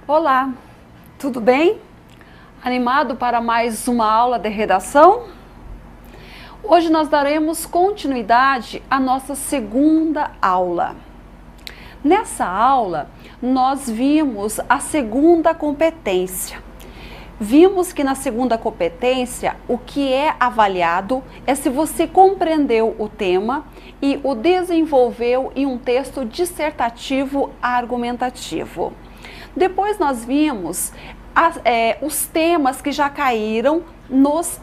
Olá, tudo bem? Animado para mais uma aula de redação? Hoje nós daremos continuidade à nossa segunda aula. Nessa aula, nós vimos a segunda competência. Vimos que na segunda competência, o que é avaliado é se você compreendeu o tema e o desenvolveu em um texto dissertativo argumentativo. Depois nós vimos os temas que já caíram nos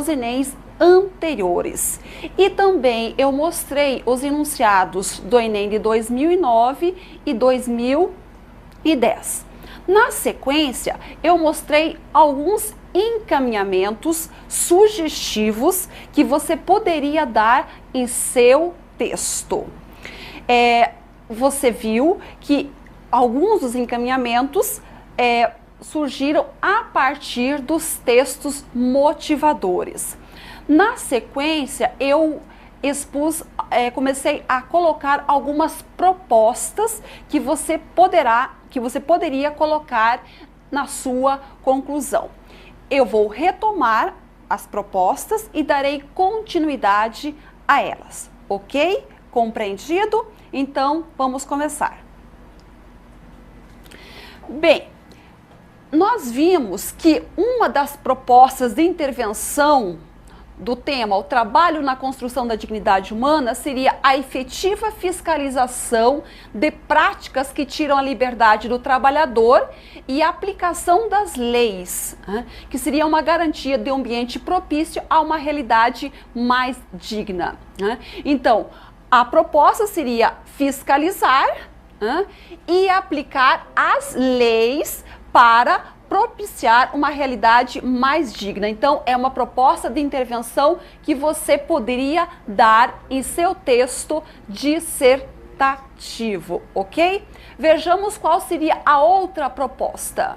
Enems anteriores. E também eu mostrei os enunciados do Enem de 2009 e 2010. Na sequência, eu mostrei alguns encaminhamentos sugestivos que você poderia dar em seu texto. Você viu que alguns dos encaminhamentos surgiram a partir dos textos motivadores. Na sequência, eu comecei a colocar algumas propostas que você poderia colocar na sua conclusão. Eu vou retomar as propostas e darei continuidade a elas, ok? Compreendido? Então, vamos começar. Bem, nós vimos que uma das propostas de intervenção do tema, o trabalho na construção da dignidade humana, seria a efetiva fiscalização de práticas que tiram a liberdade do trabalhador e a aplicação das leis, que seria uma garantia de um ambiente propício a uma realidade mais digna. Então, a proposta seria fiscalizar e aplicar as leis para propiciar uma realidade mais digna. Então, é uma proposta de intervenção que você poderia dar em seu texto dissertativo, ok? Vejamos qual seria a outra proposta.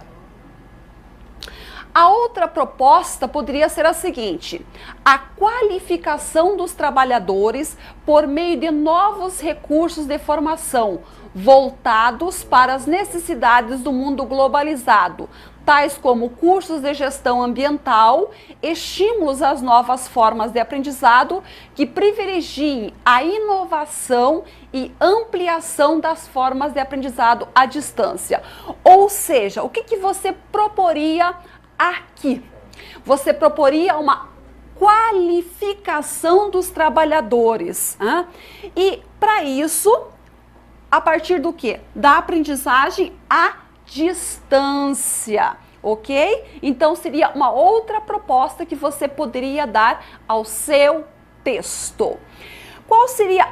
A outra proposta poderia ser a seguinte: a qualificação dos trabalhadores por meio de novos recursos de formação voltados para as necessidades do mundo globalizado, tais como cursos de gestão ambiental, estímulos às novas formas de aprendizado que privilegiem a inovação e ampliação das formas de aprendizado à distância. Ou seja, o que você proporia aqui? Você proporia uma qualificação dos trabalhadores. E para isso, a partir do quê? Da aprendizagem à distância, ok? Então, seria uma outra proposta que você poderia dar ao seu texto. Qual seria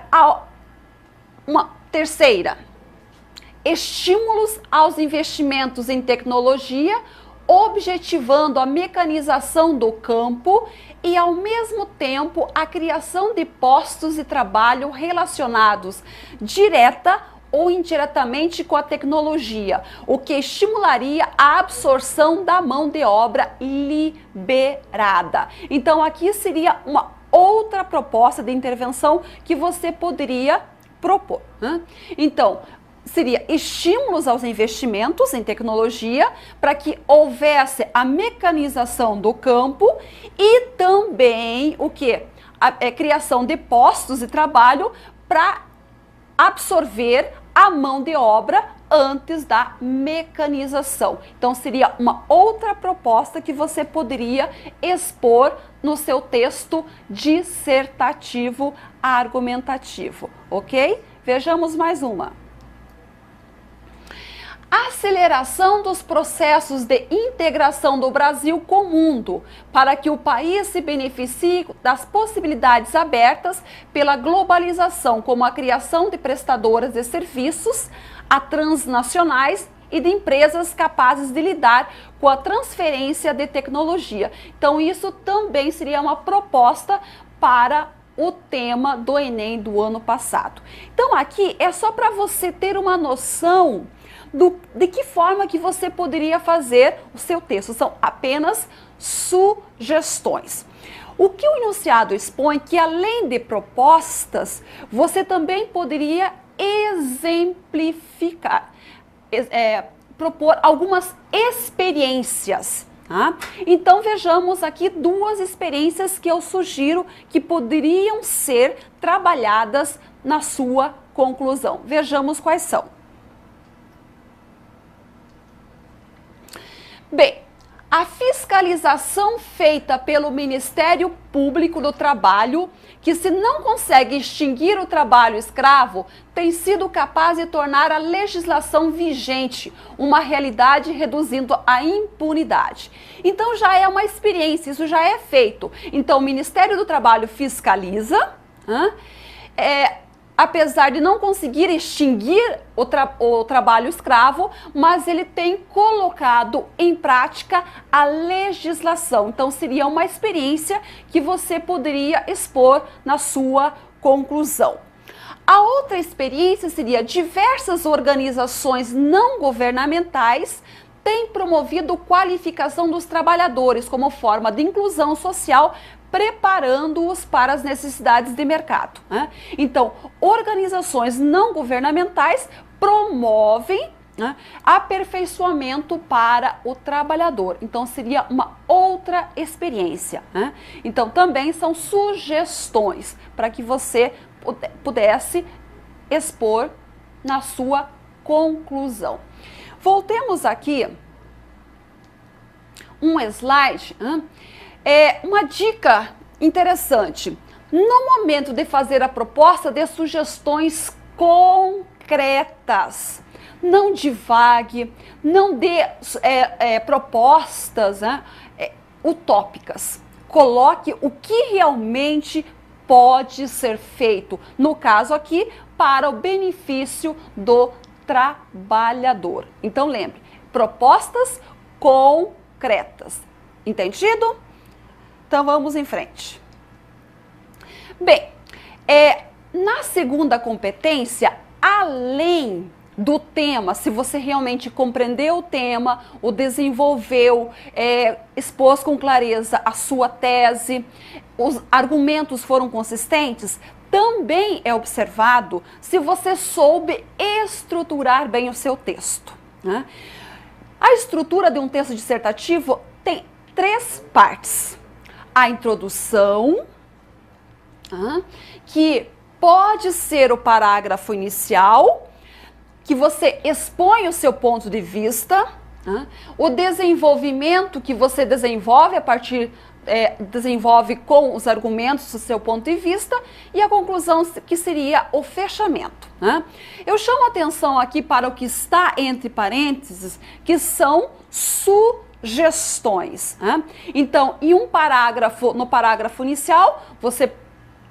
uma terceira? Estímulos aos investimentos em tecnologia, objetivando a mecanização do campo e, ao mesmo tempo, a criação de postos de trabalho relacionados direta ou indiretamente com a tecnologia, o que estimularia a absorção da mão de obra liberada. Então, aqui seria uma outra proposta de intervenção que você poderia propor. Então, seria estímulos aos investimentos em tecnologia para que houvesse a mecanização do campo e também o que? A criação de postos de trabalho para absorver a mão de obra antes da mecanização. Então, seria uma outra proposta que você poderia expor no seu texto dissertativo argumentativo, ok? Vejamos mais uma. Aceleração dos processos de integração do Brasil com o mundo, para que o país se beneficie das possibilidades abertas pela globalização, como a criação de prestadoras de serviços a transnacionais e de empresas capazes de lidar com a transferência de tecnologia. Então, isso também seria uma proposta para o tema do Enem do ano passado. Então, aqui é só para você ter uma noção de que forma que você poderia fazer o seu texto. São apenas sugestões. O que o enunciado expõe que, além de propostas, você também poderia exemplificar, propor algumas experiências. Tá? Então vejamos aqui duas experiências que eu sugiro que poderiam ser trabalhadas na sua conclusão. Vejamos quais são. Bem, a fiscalização feita pelo Ministério Público do Trabalho, que se não consegue extinguir o trabalho escravo, tem sido capaz de tornar a legislação vigente uma realidade, reduzindo a impunidade. Então já é uma experiência, isso já é feito. Então o Ministério do Trabalho fiscaliza, apesar de não conseguir extinguir o trabalho escravo, mas ele tem colocado em prática a legislação. Então seria uma experiência que você poderia expor na sua conclusão. A outra experiência seria: diversas organizações não governamentais têm promovido qualificação dos trabalhadores como forma de inclusão social, preparando-os para as necessidades de mercado. Né? Então, organizações não governamentais promovem, né, aperfeiçoamento para o trabalhador. Então, seria uma outra experiência. Né? Então, também são sugestões para que você pudesse expor na sua conclusão. Voltemos aqui um slide. Uma dica interessante: no momento de fazer a proposta, dê sugestões concretas, não divague, não dê propostas utópicas, coloque o que realmente pode ser feito, no caso aqui, para o benefício do trabalhador. Então lembre, propostas concretas, entendido? Então vamos em frente. Bem, na segunda competência, além do tema, se você realmente compreendeu o tema, o desenvolveu, expôs com clareza a sua tese, os argumentos foram consistentes, também é observado se você soube estruturar bem o seu texto. Né? A estrutura de um texto dissertativo tem 3 partes. A introdução, que pode ser o parágrafo inicial, que você expõe o seu ponto de vista, o desenvolvimento que você desenvolve desenvolve com os argumentos do seu ponto de vista, e a conclusão, que seria o fechamento. Eu chamo a atenção aqui para o que está entre parênteses, que são sugestões. Então, em um parágrafo, no parágrafo inicial, você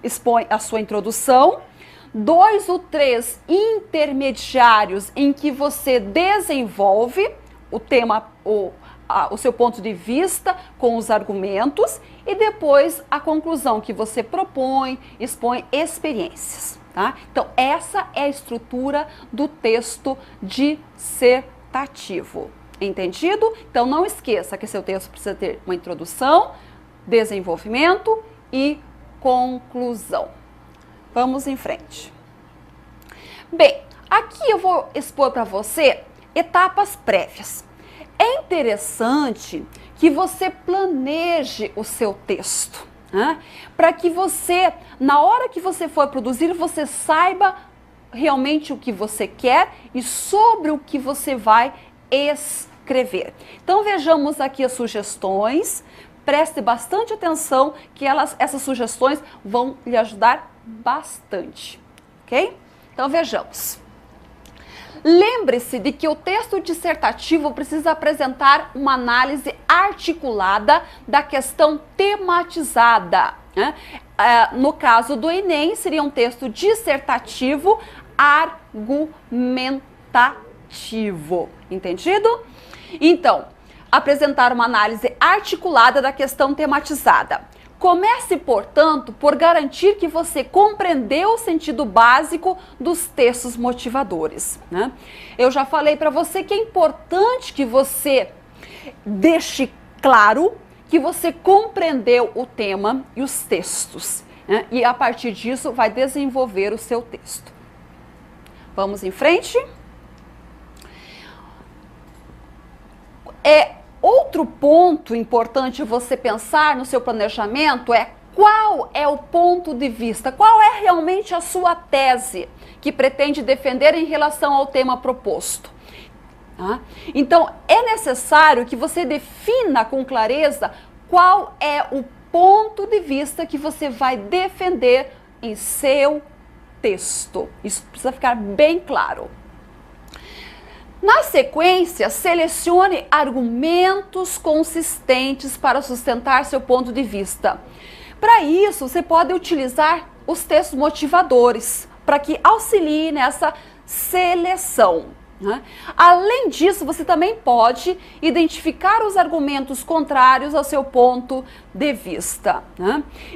expõe a sua introdução, 2 ou 3 intermediários em que você desenvolve o tema, o seu ponto de vista com os argumentos, e depois a conclusão, que você propõe, expõe experiências. Tá? Então, essa é a estrutura do texto dissertativo. Entendido? Então não esqueça que seu texto precisa ter uma introdução, desenvolvimento e conclusão. Vamos em frente. Bem, aqui eu vou expor para você etapas prévias. É interessante que você planeje o seu texto, para que você, na hora que você for produzir, você saiba realmente o que você quer e sobre o que você vai escrever. Então vejamos aqui as sugestões, preste bastante atenção que essas sugestões vão lhe ajudar bastante, ok? Então vejamos. Lembre-se de que o texto dissertativo precisa apresentar uma análise articulada da questão tematizada. No caso do Enem, seria um texto dissertativo argumentativo. Entendido? Então, apresentar uma análise articulada da questão tematizada. Comece, portanto, por garantir que você compreendeu o sentido básico dos textos motivadores. Eu já falei para você que é importante que você deixe claro que você compreendeu o tema e os textos, e a partir disso vai desenvolver o seu texto. Vamos em frente? Outro ponto importante você pensar no seu planejamento é qual é o ponto de vista, qual é realmente a sua tese que pretende defender em relação ao tema proposto. Então, é necessário que você defina com clareza qual é o ponto de vista que você vai defender em seu texto. Isso precisa ficar bem claro. Na sequência, selecione argumentos consistentes para sustentar seu ponto de vista. Para isso, você pode utilizar os textos motivadores, para que auxilie nessa seleção. Além disso, você também pode identificar os argumentos contrários ao seu ponto de vista.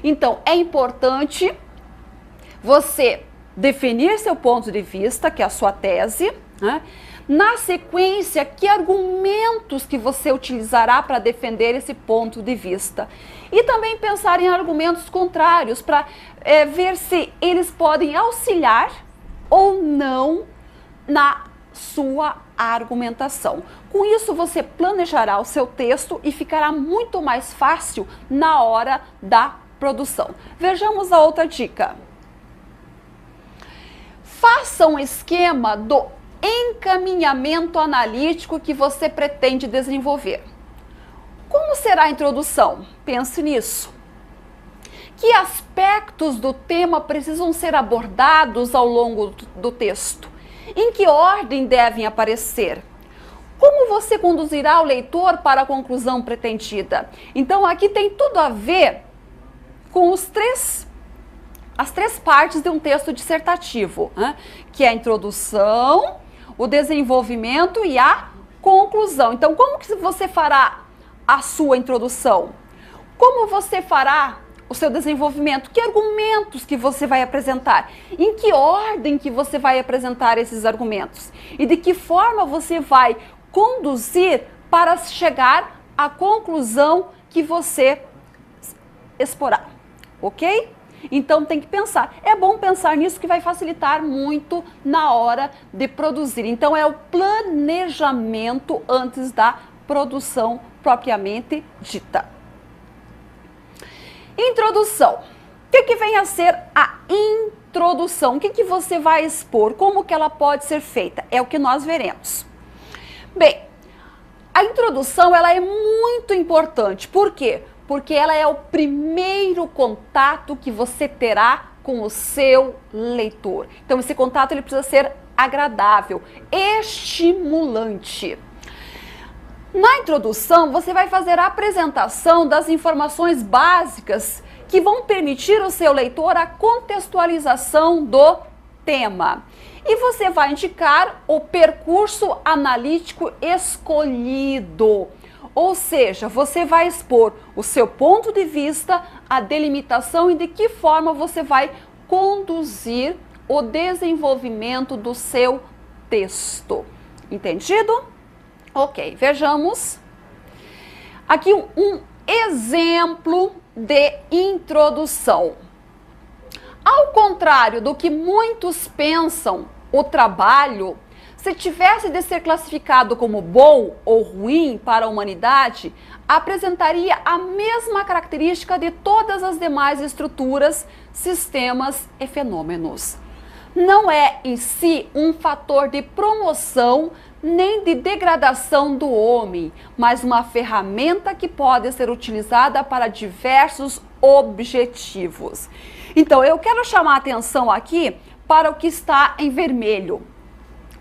Então, é importante você definir seu ponto de vista, que é a sua tese. Na sequência, que argumentos que você utilizará para defender esse ponto de vista. E também pensar em argumentos contrários para ver se eles podem auxiliar ou não na sua argumentação. Com isso, você planejará o seu texto e ficará muito mais fácil na hora da produção. Vejamos a outra dica. Faça um esquema do encaminhamento analítico que você pretende desenvolver. Como será a introdução? Pense nisso. Que aspectos do tema precisam ser abordados ao longo do texto? Em que ordem devem aparecer? Como você conduzirá o leitor para a conclusão pretendida? Então, aqui tem tudo a ver com as três partes de um texto dissertativo, que é a introdução, o desenvolvimento e a conclusão. Então, como que você fará a sua introdução? Como você fará o seu desenvolvimento? Que argumentos que você vai apresentar? Em que ordem que você vai apresentar esses argumentos? E de que forma você vai conduzir para chegar à conclusão que você exporá, ok? Então tem que pensar. É bom pensar nisso que vai facilitar muito na hora de produzir. Então é o planejamento antes da produção propriamente dita. Introdução. O que vem a ser a introdução? O que você vai expor? Como que ela pode ser feita? É o que nós veremos. Bem, a introdução ela é muito importante. Por quê? Porque ela é o primeiro contato que você terá com o seu leitor. Então esse contato ele precisa ser agradável, estimulante. Na introdução, você vai fazer a apresentação das informações básicas que vão permitir ao seu leitor a contextualização do tema. E você vai indicar o percurso analítico escolhido. Ou seja, você vai expor o seu ponto de vista, a delimitação e de que forma você vai conduzir o desenvolvimento do seu texto. Entendido? Ok, vejamos aqui um exemplo de introdução. Ao contrário do que muitos pensam, o trabalho, se tivesse de ser classificado como bom ou ruim para a humanidade, apresentaria a mesma característica de todas as demais estruturas, sistemas e fenômenos. Não é em si um fator de promoção nem de degradação do homem, mas uma ferramenta que pode ser utilizada para diversos objetivos. Então, eu quero chamar a atenção aqui para o que está em vermelho.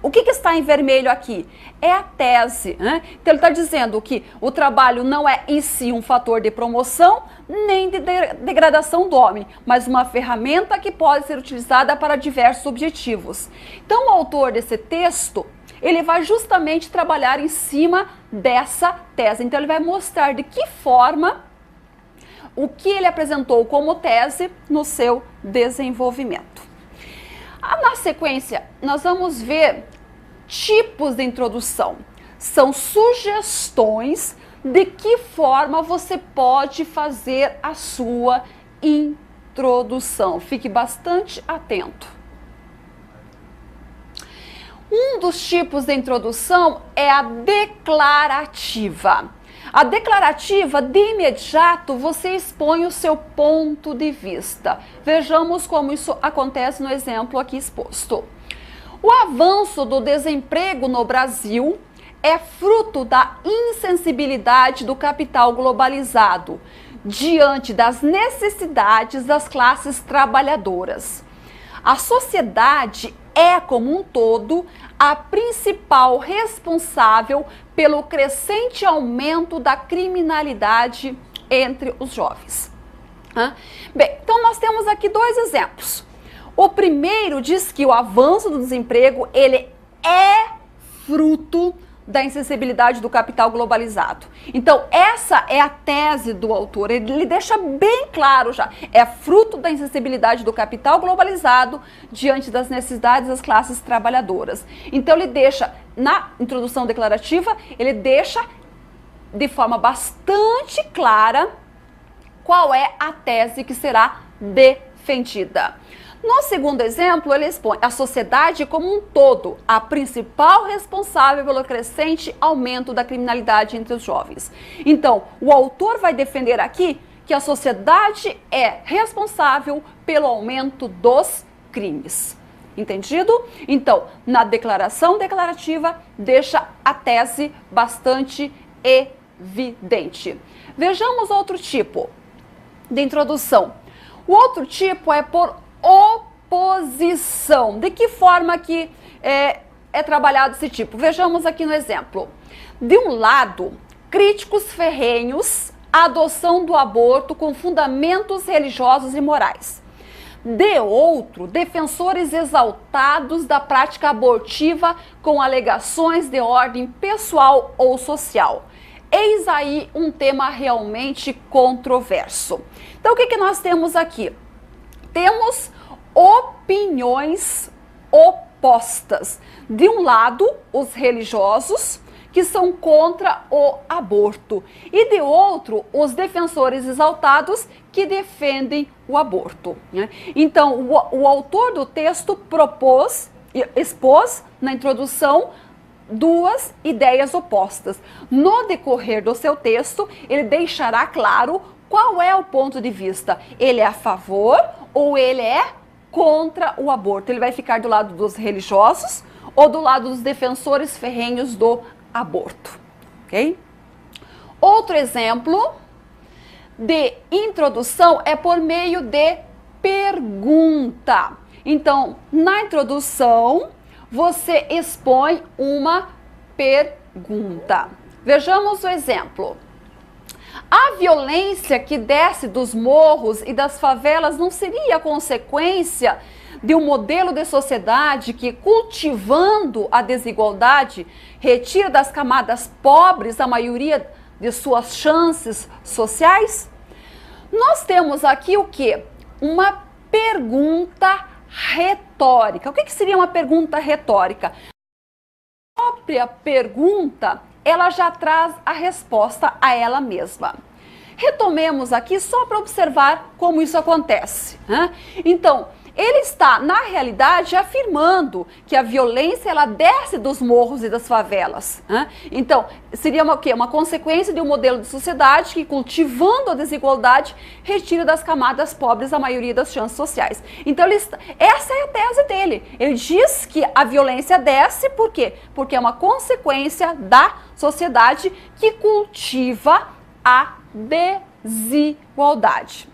O que está em vermelho aqui? É a tese, né? Então ele está dizendo que o trabalho não é em si um fator de promoção nem de degradação do homem, mas uma ferramenta que pode ser utilizada para diversos objetivos. Então o autor desse texto, ele vai justamente trabalhar em cima dessa tese. Então ele vai mostrar de que forma o que ele apresentou como tese no seu desenvolvimento. Na sequência, nós vamos ver tipos de introdução. São sugestões de que forma você pode fazer a sua introdução. Fique bastante atento. Um dos tipos de introdução é a declarativa. A declarativa, de imediato, você expõe o seu ponto de vista. Vejamos como isso acontece no exemplo aqui exposto. O avanço do desemprego no Brasil é fruto da insensibilidade do capital globalizado diante das necessidades das classes trabalhadoras. A sociedade é, como um todo, a principal responsável pelo crescente aumento da criminalidade entre os jovens. Bem, então nós temos aqui dois exemplos. O primeiro diz que o avanço do desemprego, ele é fruto da insensibilidade do capital globalizado. Então, essa é a tese do autor. Ele deixa bem claro já. É fruto da insensibilidade do capital globalizado diante das necessidades das classes trabalhadoras. Então, ele deixa, na introdução declarativa, ele deixa de forma bastante clara qual é a tese que será defendida. No segundo exemplo, ele expõe a sociedade como um todo, a principal responsável pelo crescente aumento da criminalidade entre os jovens. Então, o autor vai defender aqui que a sociedade é responsável pelo aumento dos crimes. Entendido? Então, na declaração declarativa, deixa a tese bastante evidente. Vejamos outro tipo de introdução. O outro tipo é por oposição. De que forma que é trabalhado esse tipo? Vejamos aqui no exemplo. De um lado, críticos ferrenhos à adoção do aborto com fundamentos religiosos e morais. De outro, defensores exaltados da prática abortiva com alegações de ordem pessoal ou social. Eis aí um tema realmente controverso. Então, o que nós temos aqui? Temos opiniões opostas. De um lado, os religiosos, que são contra o aborto. E de outro, os defensores exaltados, que defendem o aborto. Então, o autor do texto expôs na introdução duas ideias opostas. No decorrer do seu texto, ele deixará claro qual é o ponto de vista. Ele é a favor ou ele é contra o aborto? Ele vai ficar do lado dos religiosos ou do lado dos defensores ferrenhos do aborto, ok? Outro exemplo de introdução é por meio de pergunta. Então, na introdução, você expõe uma pergunta. Vejamos o exemplo. A violência que desce dos morros e das favelas não seria consequência de um modelo de sociedade que, cultivando a desigualdade, retira das camadas pobres a maioria de suas chances sociais? Nós temos aqui o quê? Uma pergunta retórica. O que seria uma pergunta retórica? A própria pergunta, ela já traz a resposta a ela mesma. Retomemos aqui só para observar como isso acontece. Então, ele está, na realidade, afirmando que a violência ela desce dos morros e das favelas. Então, seria o quê? Uma consequência de um modelo de sociedade que, cultivando a desigualdade, retira das camadas pobres a maioria das chances sociais. Então, essa é a tese dele. Ele diz que a violência desce, por quê? Porque é uma consequência da sociedade que cultiva a desigualdade.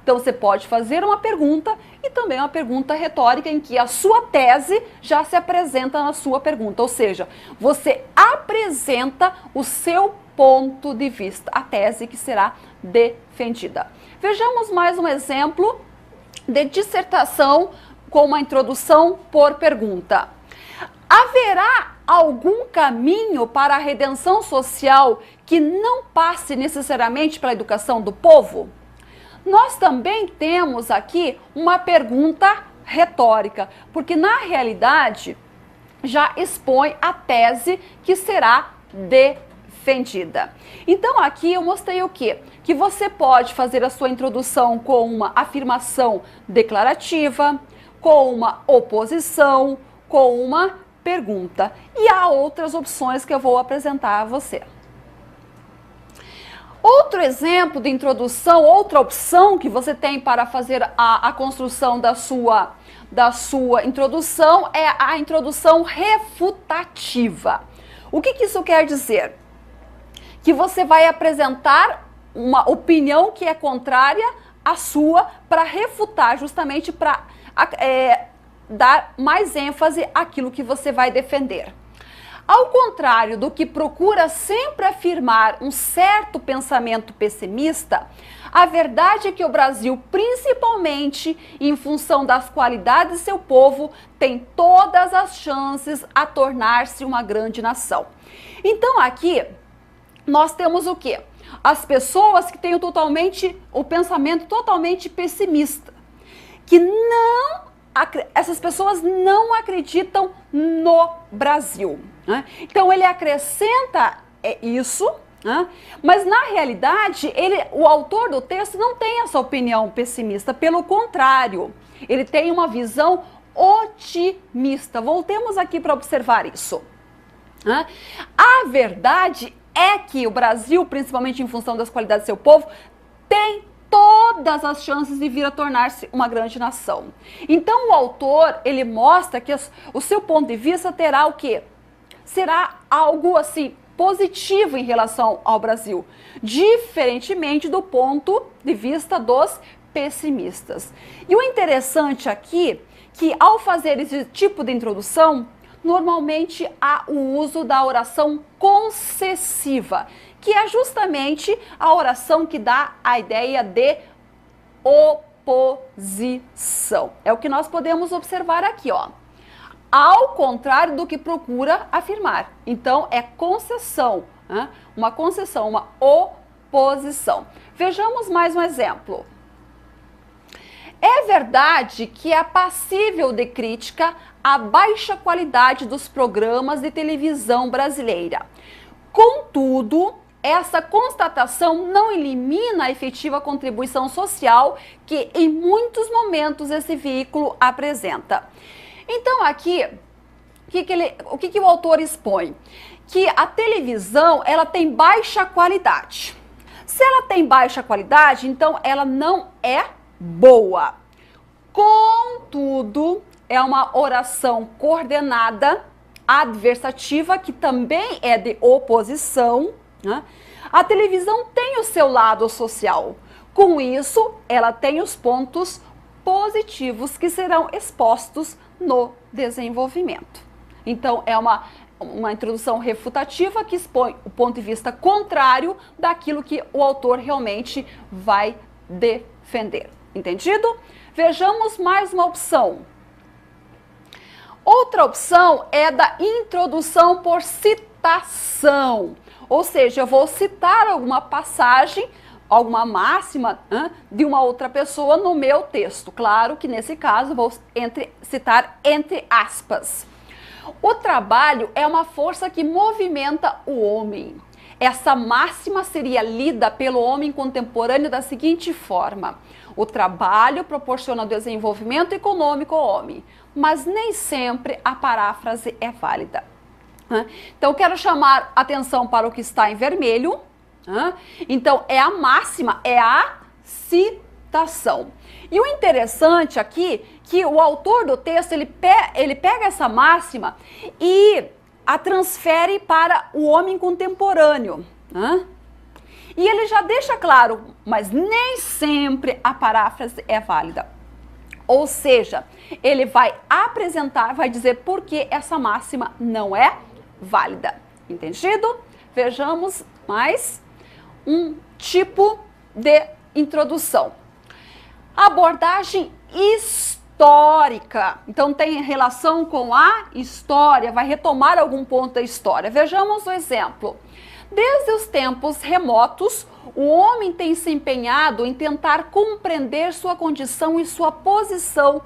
Então, você pode fazer uma pergunta e também uma pergunta retórica em que a sua tese já se apresenta na sua pergunta, ou seja, você apresenta o seu ponto de vista, a tese que será defendida. Vejamos mais um exemplo de dissertação com uma introdução por pergunta. Haverá algum caminho para a redenção social que não passe necessariamente pela educação do povo? Nós também temos aqui uma pergunta retórica, porque na realidade já expõe a tese que será defendida. Então aqui eu mostrei o quê? Que você pode fazer a sua introdução com uma afirmação declarativa, com uma oposição, com uma pergunta. E há outras opções que eu vou apresentar a você. Outro exemplo de introdução, outra opção que você tem para fazer a construção da sua introdução é a introdução refutativa. O que isso quer dizer? Que você vai apresentar uma opinião que é contrária à sua para refutar, justamente para dar mais ênfase àquilo que você vai defender. Ao contrário do que procura sempre afirmar um certo pensamento pessimista, a verdade é que o Brasil, principalmente em função das qualidades de seu povo, tem todas as chances a tornar-se uma grande nação. Então aqui nós temos o quê? As pessoas que têm o pensamento totalmente pessimista, que essas pessoas não acreditam no Brasil. Né? Então ele acrescenta isso, né? Mas na realidade o autor do texto não tem essa opinião pessimista, pelo contrário, ele tem uma visão otimista. Voltemos aqui para observar isso. Né? A verdade é que o Brasil, principalmente em função das qualidades do seu povo, tem todas as chances de vir a tornar-se uma grande nação. Então o autor, ele mostra que o seu ponto de vista terá o quê? Será algo assim positivo em relação ao Brasil, diferentemente do ponto de vista dos pessimistas. E o interessante aqui, que ao fazer esse tipo de introdução, normalmente há o uso da oração concessiva, que é justamente a oração que dá a ideia de oposição. É o que nós podemos observar aqui, ó. Ao contrário do que procura afirmar. Então, é concessão, né? Uma concessão, uma oposição. Vejamos mais um exemplo. É verdade que é passível de crítica a baixa qualidade dos programas de televisão brasileira. Contudo, essa constatação não elimina a efetiva contribuição social que, em muitos momentos, esse veículo apresenta. Então, aqui, o que o autor expõe? Que a televisão, ela tem baixa qualidade. Se ela tem baixa qualidade, então ela não é boa. Contudo, é uma oração coordenada, adversativa, que também é de oposição, né? A televisão tem o seu lado social. Com isso, ela tem os pontos positivos que serão expostos no desenvolvimento. Então, é uma introdução refutativa que expõe o ponto de vista contrário daquilo que o autor realmente vai defender. Entendido? Vejamos mais uma opção. Outra opção é da introdução por citação. Ou seja, eu vou citar alguma passagem, alguma máxima de uma outra pessoa no meu texto. Claro que nesse caso vou citar entre aspas. O trabalho é uma força que movimenta o homem. Essa máxima seria lida pelo homem contemporâneo da seguinte forma: o trabalho proporciona desenvolvimento econômico ao homem, mas nem sempre a paráfrase é válida. Então, quero chamar atenção para o que está em vermelho. Então, é a máxima, é a citação. E o interessante aqui, que o autor do texto, ele pega essa máxima e a transfere para o homem contemporâneo. E ele já deixa claro, mas nem sempre a paráfrase é válida. Ou seja, ele vai apresentar, vai dizer por que essa máxima não é válida. Entendido? Vejamos mais um tipo de introdução. Abordagem histórica. Então tem relação com a história, vai retomar algum ponto da história. Vejamos o exemplo. Desde os tempos remotos, o homem tem se empenhado em tentar compreender sua condição e sua posição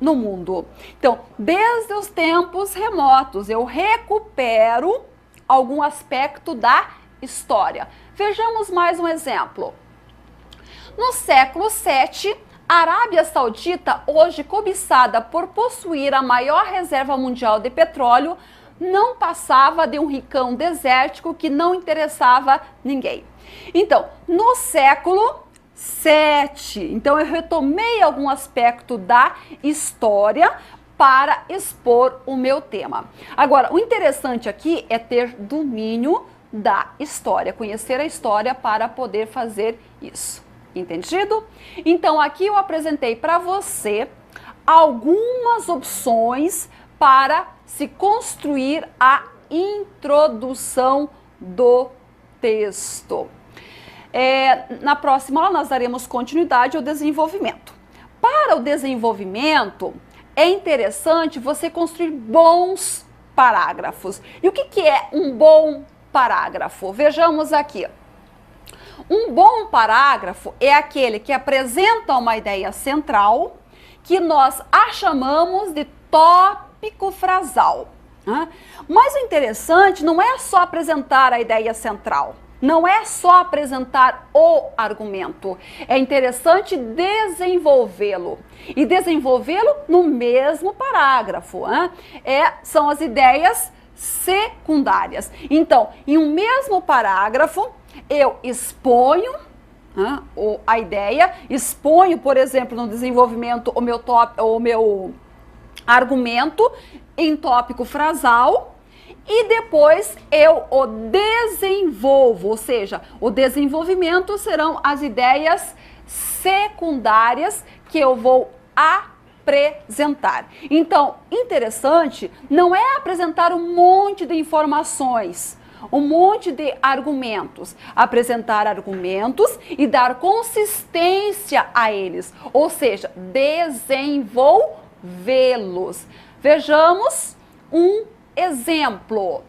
no mundo. Então, desde os tempos remotos, eu recupero algum aspecto da história. Vejamos mais um exemplo. No século VII, A Arábia Saudita, hoje cobiçada por possuir a maior reserva mundial de petróleo, não passava de um ricão desértico que não interessava ninguém. Então, no século VII, então eu retomei algum aspecto da história para expor o meu tema. Agora, o interessante aqui é ter domínio da história, conhecer a história para poder fazer isso. Entendido? Então, aqui eu apresentei para você algumas opções para se construir a introdução do texto. Na próxima aula nós daremos continuidade ao desenvolvimento. Para o desenvolvimento, é interessante você construir bons parágrafos. E o que é um bom parágrafo? Vejamos aqui. Um bom parágrafo é aquele que apresenta uma ideia central, que nós a chamamos de tópico frasal. Mas o interessante não é só apresentar a ideia central, não é só apresentar o argumento. É interessante desenvolvê-lo e desenvolvê-lo no mesmo parágrafo. São as ideias secundárias. Então, em um mesmo parágrafo, eu exponho a ideia, exponho, por exemplo, no desenvolvimento o meu argumento em tópico frasal e depois eu o desenvolvo, ou seja, o desenvolvimento serão as ideias secundárias que eu vou apresentar. Então, interessante não é apresentar um monte de informações, um monte de argumentos, apresentar argumentos e dar consistência a eles, ou seja, desenvolvê-los. Vejamos um exemplo.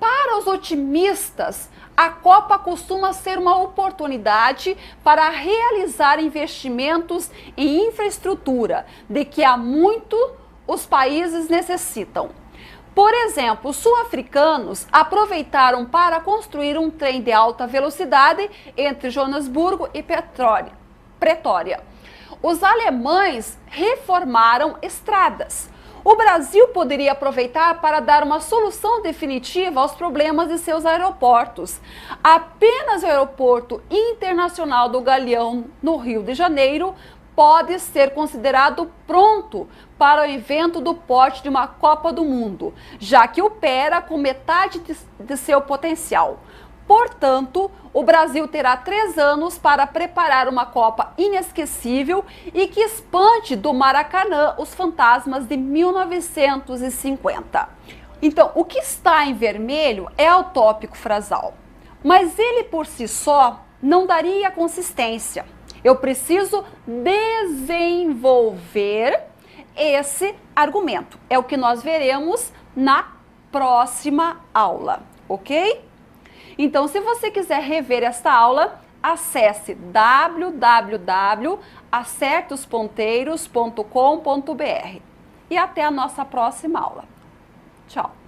Para os otimistas, a Copa costuma ser uma oportunidade para realizar investimentos em infraestrutura, de que há muito os países necessitam. Por exemplo, os sul-africanos aproveitaram para construir um trem de alta velocidade entre Joanesburgo e Pretória. Os alemães reformaram estradas. O Brasil poderia aproveitar para dar uma solução definitiva aos problemas de seus aeroportos. Apenas o Aeroporto Internacional do Galeão, no Rio de Janeiro, pode ser considerado pronto para o evento do porte de uma Copa do Mundo, já que opera com metade de seu potencial. Portanto, o Brasil terá 3 anos para preparar uma Copa inesquecível e que espante do Maracanã os fantasmas de 1950. Então, o que está em vermelho é o tópico frasal, mas ele por si só não daria consistência. Eu preciso desenvolver esse argumento. É o que nós veremos na próxima aula, ok? Então, se você quiser rever esta aula, acesse www.acertosponteiros.com.br e até a nossa próxima aula. Tchau!